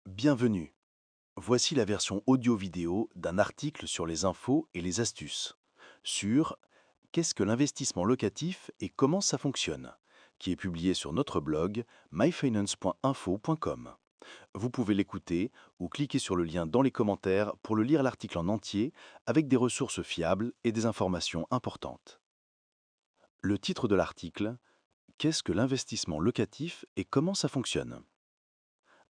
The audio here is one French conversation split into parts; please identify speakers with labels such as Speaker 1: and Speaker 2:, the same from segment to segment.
Speaker 1: Bienvenue. Voici la version audio-vidéo d'un article sur les infos et les astuces sur Qu'est-ce que l'investissement locatif et comment ça fonctionne, qui est publié sur notre blog myfinance.info.com. Vous pouvez l'écouter ou cliquer sur le lien dans les commentaires pour le lire l'article en entier avec des ressources fiables et des informations importantes. Le titre de l'article: Qu'est-ce que l'investissement locatif et comment ça fonctionne?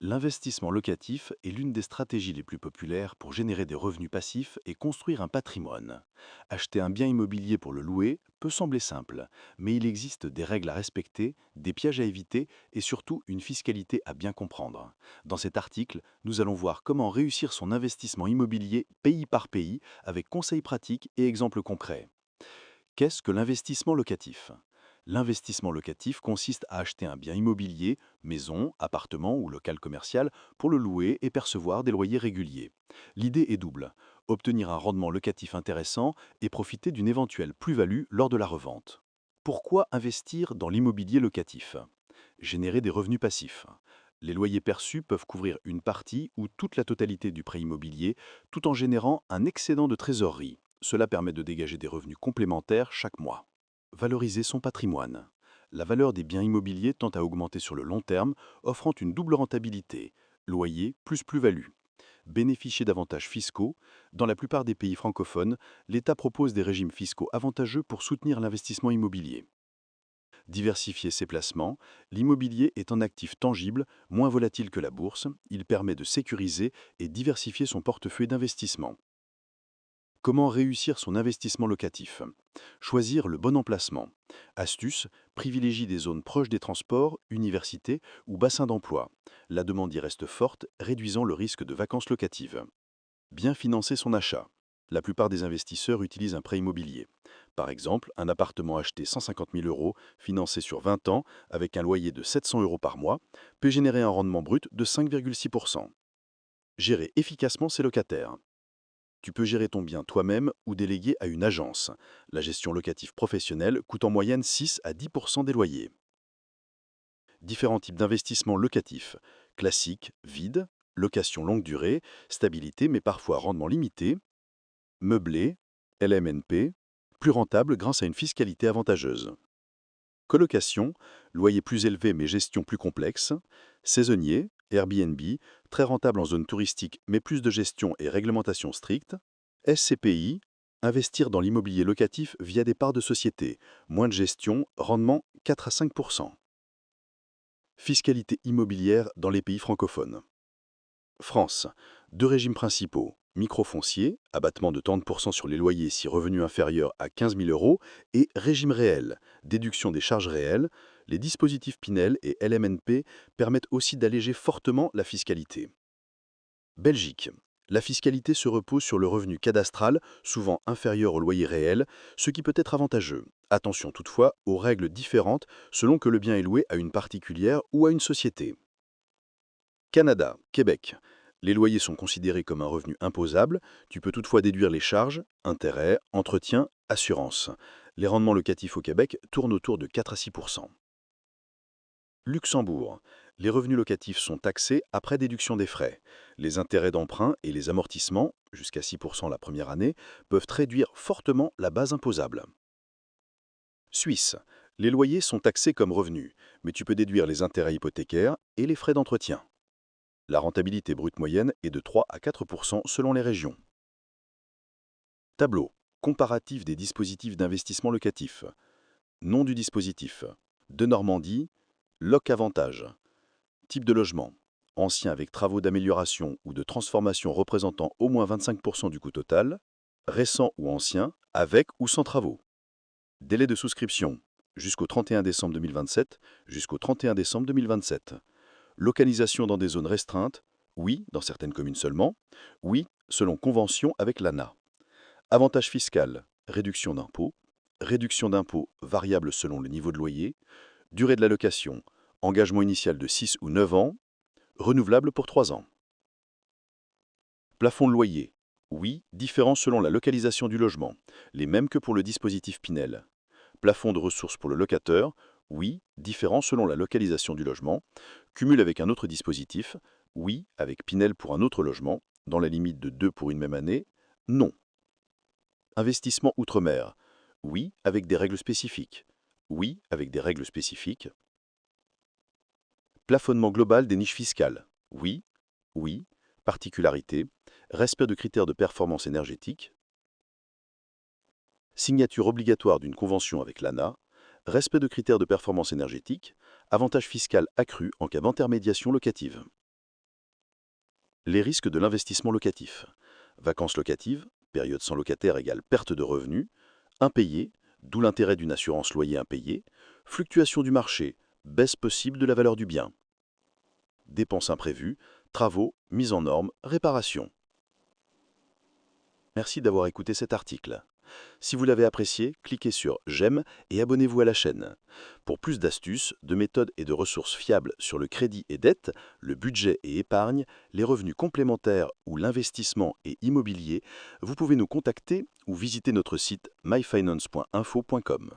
Speaker 1: L'investissement locatif est l'une des stratégies les plus populaires pour générer des revenus passifs et construire un patrimoine. Acheter un bien immobilier pour le louer peut sembler simple, mais il existe des règles à respecter, des pièges à éviter et surtout une fiscalité à bien comprendre. Dans cet article, nous allons voir comment réussir son investissement immobilier pays par pays avec conseils pratiques et exemples concrets. Qu'est-ce que l'investissement locatif? L'investissement locatif consiste à acheter un bien immobilier, maison, appartement ou local commercial, pour le louer et percevoir des loyers réguliers. L'idée est double: obtenir un rendement locatif intéressant et profiter d'une éventuelle plus-value lors de la revente. Pourquoi investir dans l'immobilier locatif? Générer des revenus passifs. Les loyers perçus peuvent couvrir une partie ou toute la totalité du prêt immobilier tout en générant un excédent de trésorerie. Cela permet de dégager des revenus complémentaires chaque mois. Valoriser son patrimoine. La valeur des biens immobiliers tend à augmenter sur le long terme, offrant une double rentabilité: loyer plus plus-value. Bénéficier d'avantages fiscaux. Dans la plupart des pays francophones, l'État propose des régimes fiscaux avantageux pour soutenir l'investissement immobilier. Diversifier ses placements. L'immobilier est un actif tangible, moins volatile que la bourse. Il permet de sécuriser et diversifier son portefeuille d'investissement. Comment réussir son investissement locatif? Choisir le bon emplacement. Astuce: privilégie des zones proches des transports, universités ou bassins d'emploi. La demande y reste forte, réduisant le risque de vacances locatives. Bien financer son achat. La plupart des investisseurs utilisent un prêt immobilier. Par exemple, un appartement acheté 150 000 euros, financé sur 20 ans, avec un loyer de 700 euros par mois, peut générer un rendement brut de 5,6%. Gérer efficacement ses locataires. Tu peux gérer ton bien toi-même ou déléguer à une agence. La gestion locative professionnelle coûte en moyenne 6 à 10% des loyers. Différents types d'investissements locatifs. Classique, vide. Location longue durée, stabilité mais parfois rendement limité. Meublé, LMNP, plus rentable grâce à une fiscalité avantageuse. Colocation, loyer plus élevé mais gestion plus complexe. Saisonnier, Airbnb, très rentable en zone touristique mais plus de gestion et réglementation stricte. SCPI, investir dans l'immobilier locatif via des parts de société, moins de gestion, rendement 4 à 5%. Fiscalité immobilière dans les pays francophones. France, deux régimes principaux: microfoncier, abattement de 30% sur les loyers si revenu inférieur à 15 000 euros, et régime réel, déduction des charges réelles. Les dispositifs Pinel et LMNP permettent aussi d'alléger fortement la fiscalité. Belgique. La fiscalité se repose sur le revenu cadastral, souvent inférieur au loyer réel, ce qui peut être avantageux. Attention toutefois aux règles différentes selon que le bien est loué à une particulière ou à une société. Canada, Québec. Les loyers sont considérés comme un revenu imposable. Tu peux toutefois déduire les charges, intérêts, entretien, assurance. Les rendements locatifs au Québec tournent autour de 4 à 6%. Luxembourg. Les revenus locatifs sont taxés après déduction des frais. Les intérêts d'emprunt et les amortissements, jusqu'à 6% la première année, peuvent réduire fortement la base imposable. Suisse. Les loyers sont taxés comme revenus, mais tu peux déduire les intérêts hypothécaires et les frais d'entretien. La rentabilité brute moyenne est de 3 à 4% selon les régions. Tableau comparatif des dispositifs d'investissement locatif. Nom du dispositif: de Normandie, Loc Avantage. Type de logement: ancien avec travaux d'amélioration ou de transformation représentant au moins 25% du coût total. Récent ou ancien, avec ou sans travaux. Délai de souscription: jusqu'au 31 décembre 2027, jusqu'au 31 décembre 2027. Localisation dans des zones restreintes: oui, dans certaines communes seulement. Oui, selon convention avec l'ANA. Avantage fiscal: réduction d'impôts. Réduction d'impôts variable selon le niveau de loyer. Durée de la location: engagement initial de 6 ou 9 ans, renouvelable pour 3 ans. Plafond de loyer: oui, différent selon la localisation du logement, les mêmes que pour le dispositif Pinel. Plafond de ressources pour le locateur: oui, différent selon la localisation du logement. Cumul avec un autre dispositif: Oui, avec Pinel pour un autre logement, dans la limite de 2 pour une même année. Non. Investissement outre-mer. Oui, avec des règles spécifiques. Oui, avec des règles spécifiques. Plafonnement global des niches fiscales. Oui, oui. Particularité. Respect de critères de performance énergétique. Signature obligatoire d'une convention avec l'ANA. Respect de critères de performance énergétique. Avantage fiscal accru en cas d'intermédiation locative. Les risques de l'investissement locatif. Vacances locatives, période sans locataire égale perte de revenus. Impayé, d'où l'intérêt d'une assurance loyer impayé. Fluctuation du marché, baisse possible de la valeur du bien. Dépenses imprévues, travaux, mise en norme, réparation. Merci d'avoir écouté cet article. Si vous l'avez apprécié, cliquez sur j'aime et abonnez-vous à la chaîne. Pour plus d'astuces, de méthodes et de ressources fiables sur le crédit et dette, le budget et épargne, les revenus complémentaires ou l'investissement et immobilier, vous pouvez nous contacter ou visiter notre site myfinance.info.com.